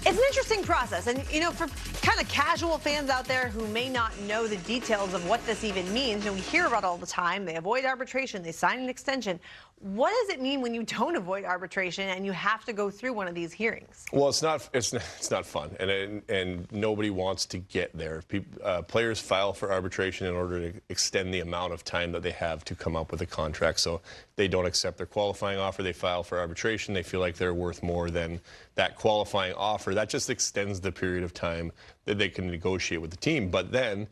It's an interesting process, and for kind of casual fans out there who may not know the details of what this even means, and we hear about all the time, they avoid arbitration, they sign an extension. What does it mean when you don't avoid arbitration and you have to go through one of these hearings? Well, it's not fun, and nobody wants to get there. Players file for arbitration in order to extend the amount of time that they have to come up with a contract. So they don't accept their qualifying offer, they file for arbitration. They feel like they're worth more than that qualifying offer. That just extends the period of time that they can negotiate with the team. But then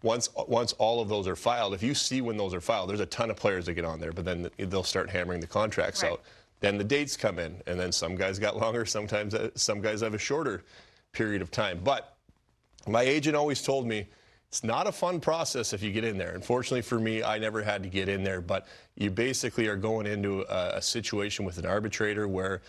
once all of those are filed, if you see when those are filed, there's a ton of players that get on there, but then they'll start hammering the contracts out. Then the dates come in, and then some guys got longer, sometimes some guys have a shorter period of time. But my agent always told me it's not a fun process if you get in there. Unfortunately for me, I never had to get in there, but you basically are going into a situation with an arbitrator where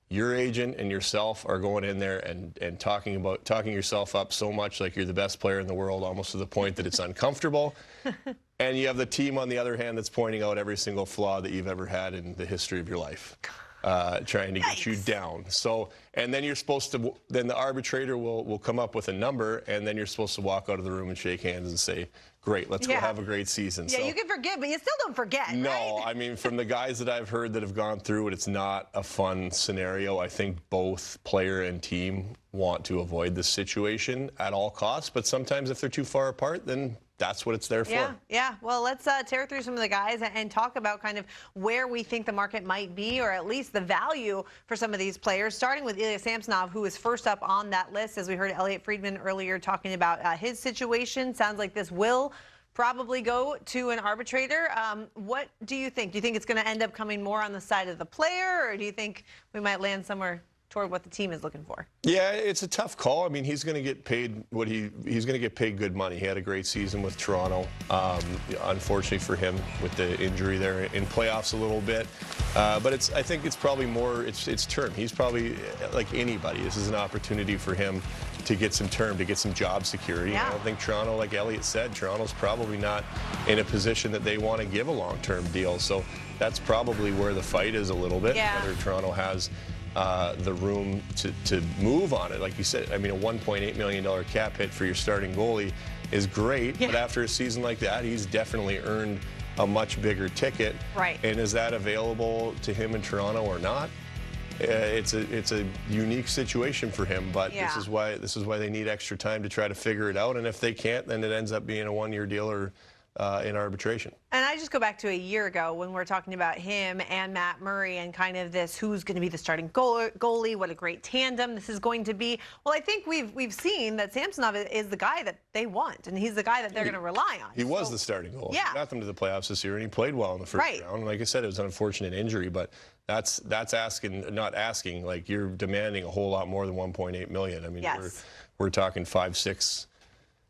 your agent and yourself are going in there and talking yourself up so much like you're the best player in the world, almost to the point that it's uncomfortable. And you have the team on the other hand that's pointing out every single flaw that you've ever had in the history of your life, trying to get you down. So, and then you're supposed to, then the arbitrator will come up with a number, and then you're supposed to walk out of the room and shake hands and say, great, let's go have a great season. Yeah, so, you can forgive, but you still don't forget, no, right? I mean, from the guys that I've heard that have gone through it, it's not a fun scenario. I think both player and team want to avoid this situation at all costs, but sometimes if they're too far apart, then that's what it's there for. Yeah. Well, let's tear through some of the guys and talk about kind of where we think the market might be, or at least the value for some of these players, starting with Samsonov, who is first up on that list. As we heard Elliot Friedman earlier talking about his situation, sounds like this will probably go to an arbitrator. What do you think? Do you think it's going to end up coming more on the side of the player, or do you think we might land somewhere toward what the team is looking for? Yeah, it's a tough call. I mean, he's going to get paid he's going to get paid good money. He had a great season with Toronto. Unfortunately for him, with the injury there in playoffs a little bit. But I think it's probably more it's term. He's probably like anybody. This is an opportunity for him to get some term, to get some job security. Yeah. I don't think Toronto, like Elliot said, Toronto's probably not in a position that they want to give a long-term deal. So that's probably where the fight is a little bit. Whether Toronto has the room to move on it. Like you said, I mean, a $1.8 million cap hit for your starting goalie is great, but after a season like that, he's definitely earned a much bigger ticket. Right. And is that available to him in Toronto or not? It's a unique situation for him, but this is why they need extra time to try to figure it out. And if they can't, then it ends up being a one-year deal or in arbitration. And I just go back to a year ago when we're talking about him and Matt Murray and kind of this, who's going to be the starting goalie, what a great tandem this is going to be. Well, I think we've seen that Samsonov is the guy that they want, and he's the guy that they're going to rely on. He was the starting goalie. Yeah. He got them to the playoffs this year, and he played well in the first round. And like I said, it was an unfortunate injury, but that's not asking, like, you're demanding a whole lot more than $1.8 million. I mean, we're talking 5, 6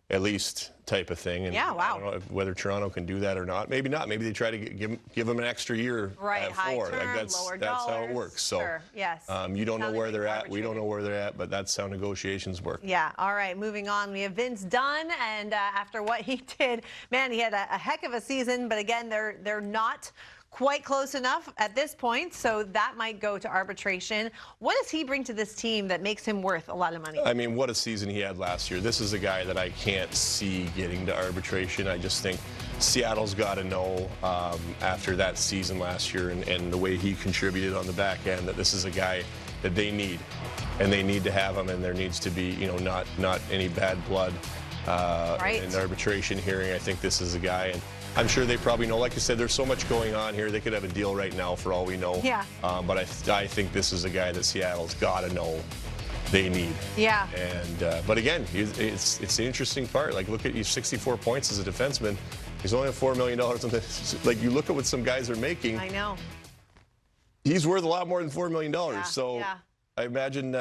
at least type of thing. And I don't know whether Toronto can do that or not. Maybe not. Maybe they try to give them an extra year at 4. That's how it works. So you don't know where they're at. We don't know where they're at, but that's how negotiations work. Yeah. All right. Moving on. We have Vince Dunn, and after what he did, man, he had a heck of a season. But again, they're not quite close enough at this point, so that might go to arbitration. What does he bring to this team that makes him worth a lot of money? I mean, what a season he had last year. This is a guy that I can't see getting to arbitration. I just think Seattle's got to know after that season last year and the way he contributed on the back end that this is a guy that they need, and they need to have him, and there needs to be, not any bad blood in the arbitration hearing. I think this is a guy, and I'm sure they probably know. Like I said, there's so much going on here. They could have a deal right now for all we know. Yeah. But I think this is a guy that Seattle's got to know they need. Yeah. And but again, it's the interesting part. Like, look at you, 64 points as a defenseman. He's only at $4 million on this. Like, you look at what some guys are making. I know. He's worth a lot more than $4 million. So I imagine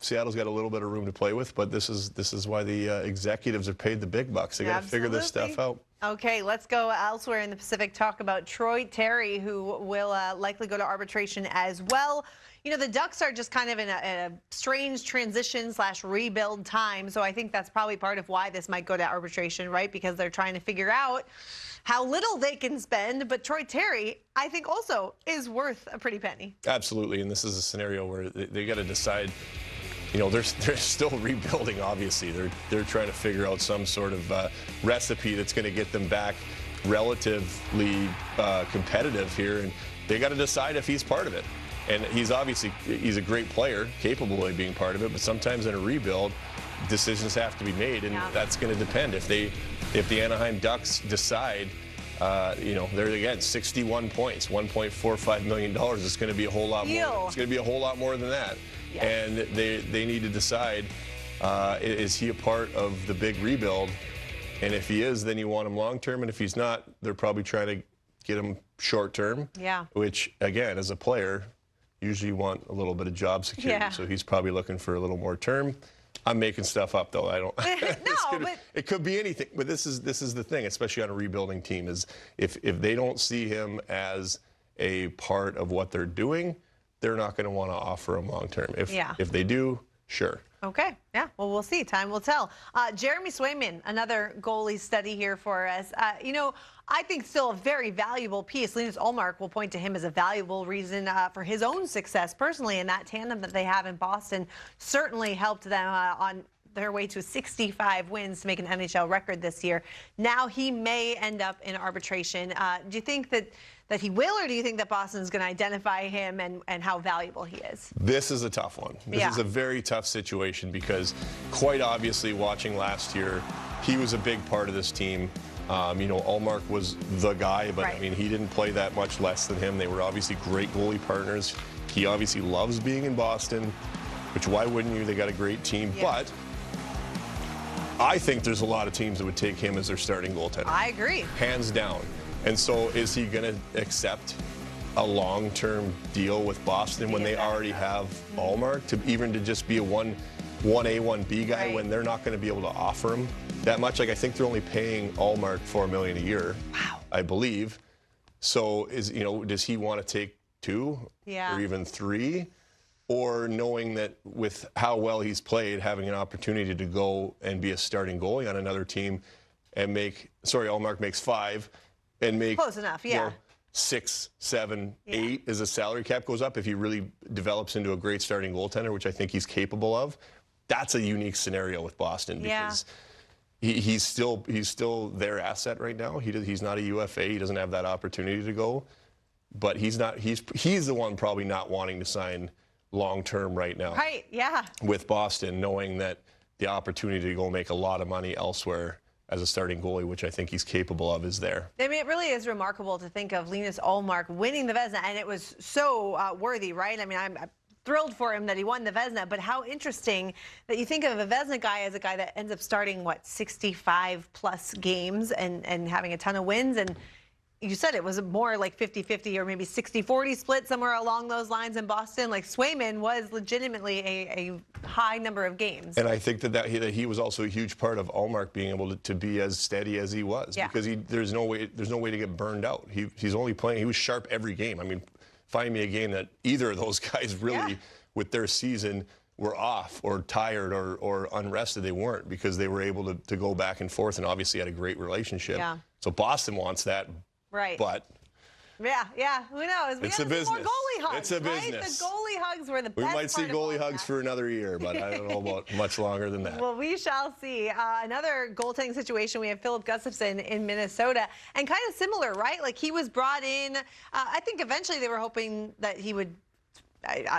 Seattle's got a little bit of room to play with, but this is why the executives are paid the big bucks. They got to figure this stuff out. Okay, let's go elsewhere in the Pacific. Talk about Troy Terry, who will likely go to arbitration as well. The Ducks are just kind of in a strange transition/rebuild time, so I think that's probably part of why this might go to arbitration, right? Because they're trying to figure out how little they can spend. But Troy Terry, I think, also is worth a pretty penny. Absolutely, and this is a scenario where they got to decide they're still rebuilding. Obviously, they're trying to figure out some sort of recipe that's going to get them back relatively competitive here, and they got to decide if he's part of it. And he's a great player, capable of being part of it. But sometimes in a rebuild, decisions have to be made, and that's going to depend. If the Anaheim Ducks decide, they're again 61 points, $1.45 million. It's going to be a whole lot more. It's going to be a whole lot more than that. Yes. And they need to decide, is he a part of the big rebuild? And if he is, then you want him long term. And if he's not, they're probably trying to get him short term. Yeah. Which again, as a player, usually you want a little bit of job security. Yeah. So he's probably looking for a little more term. I'm making stuff up though. I don't. It could be anything. But this is the thing, especially on a rebuilding team, is if they don't see him as a part of what they're doing, they're not going to want to offer him long term. If they do, sure. Okay. Yeah. Well, we'll see. Time will tell. Jeremy Swayman, another goalie study here for us. I think still a very valuable piece. Linus Ullmark will point to him as a valuable reason for his own success personally, and that tandem that they have in Boston certainly helped them on their way to 65 wins to make an NHL record this year. Now he may end up in arbitration. Do you think that he will, or do you think that Boston's going to identify him and how valuable he is? This is a tough one. This is a very tough situation because quite obviously watching last year, he was a big part of this team. Ullmark was the guy, but I mean, he didn't play that much less than him. They were obviously great goalie partners. He obviously loves being in Boston, which why wouldn't you? They got a great team, but I think there's a lot of teams that would take him as their starting goaltender. I agree. Hands down. And so is he going to accept a long-term deal with Boston when they already have Ullmark to just be a 1A, 1B guy when they're not going to be able to offer him that much? Like, I think they're only paying Ullmark $4 million a year, I believe. So does he want to take 2 or even 3? Or knowing that with how well he's played, having an opportunity to go and be a starting goalie on another team and Ullmark makes 5 and make close enough, 6, 7, 8 as the salary cap goes up if he really develops into a great starting goaltender, which I think he's capable of. That's a unique scenario with Boston because he's still their asset right now. He's not a UFA. He doesn't have that opportunity to go, but he's the one probably not wanting to sign long-term right now. Right, with Boston, knowing that the opportunity to go make a lot of money elsewhere as a starting goalie, which I think he's capable of, is there. I mean, it really is remarkable to think of Linus Ullmark winning the Vezina, and it was so worthy, right? I mean, I'm thrilled for him that he won the Vezina, but how interesting that you think of a Vezina guy as a guy that ends up starting, 65-plus games and having a ton of wins, and you said it was more like 50-50 or maybe 60-40 split somewhere along those lines in Boston. Like, Swayman was legitimately a high number of games. And I think that he was also a huge part of Ullmark being able to be as steady as he was because there's no way to get burned out. He's only playing. He was sharp every game. I mean, find me a game that either of those guys really with their season were off or tired or unrested. They weren't, because they were able to go back and forth and obviously had a great relationship. Yeah. So Boston wants that. Right. But who knows? It's a business. More goalie hugs, it's a business. Right? The goalie hugs were the best. We might see goalie hugs for another year, but I don't know about much longer than that. Well, we shall see. Another goaltending situation. We have Filip Gustafsson in Minnesota, and kind of similar, right? Like, he was brought in. I think eventually they were hoping that he would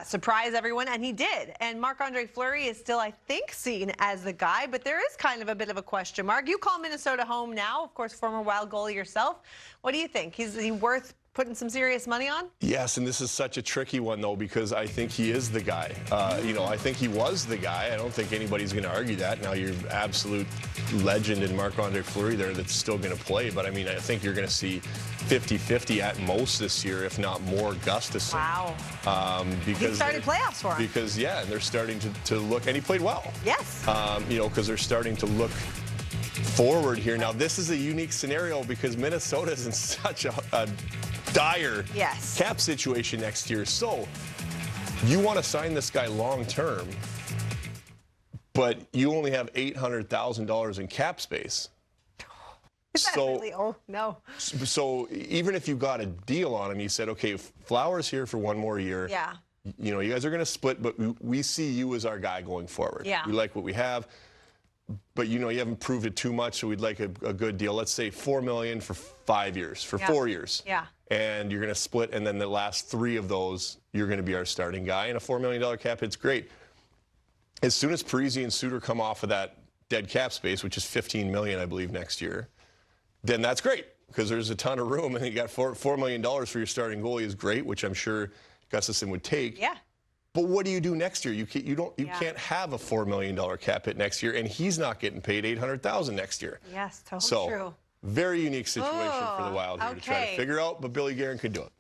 surprise everyone, and he did. And Marc-Andre Fleury is still, I think, seen as the guy, but there is kind of a bit of a question mark. You call Minnesota home now, of course, former Wild goalie yourself. What do you think? Is he worth putting some serious money on? Yes, and this is such a tricky one, though, because I think he is the guy. I think he was the guy. I don't think anybody's going to argue that. Now, you're absolute legend in Marc-Andre Fleury there that's still going to play, but I mean, I think you're going to see 50-50 at most this year, if not more, Gustafsson. Wow. Because he started playoffs for him. Because, and they're starting to look, and he played well. Yes. Because they're starting to look forward here. Now, this is a unique scenario because Minnesota is in such a dire cap situation next year. So you want to sign this guy long term, but you only have $800,000 in cap space. Is that really? Oh, no. So even if you got a deal on him, you said, okay, Flowers here for one more year. Yeah. you know, you guys are going to split, but we see you as our guy going forward. Yeah. We like what we have, but you know, you haven't proved it too much, so we'd like a good deal. Let's say $4 million for 5 years, for 4 years. Yeah. And you're going to split, and then the last 3 of those, you're going to be our starting guy. And a $4 million cap hit's great. As soon as Parise and Suter come off of that dead cap space, which is $15 million, I believe, next year, then that's great because there's a ton of room, and you got $4 million for your starting goalie is great, which I'm sure Gustafsson would take. Yeah. But what do you do next year? You can't have a $4 million cap hit next year, and he's not getting paid $800,000 next year. Yes, totally true. Very unique situation for the Wild here to try to figure out, but Billy Guerin could do it.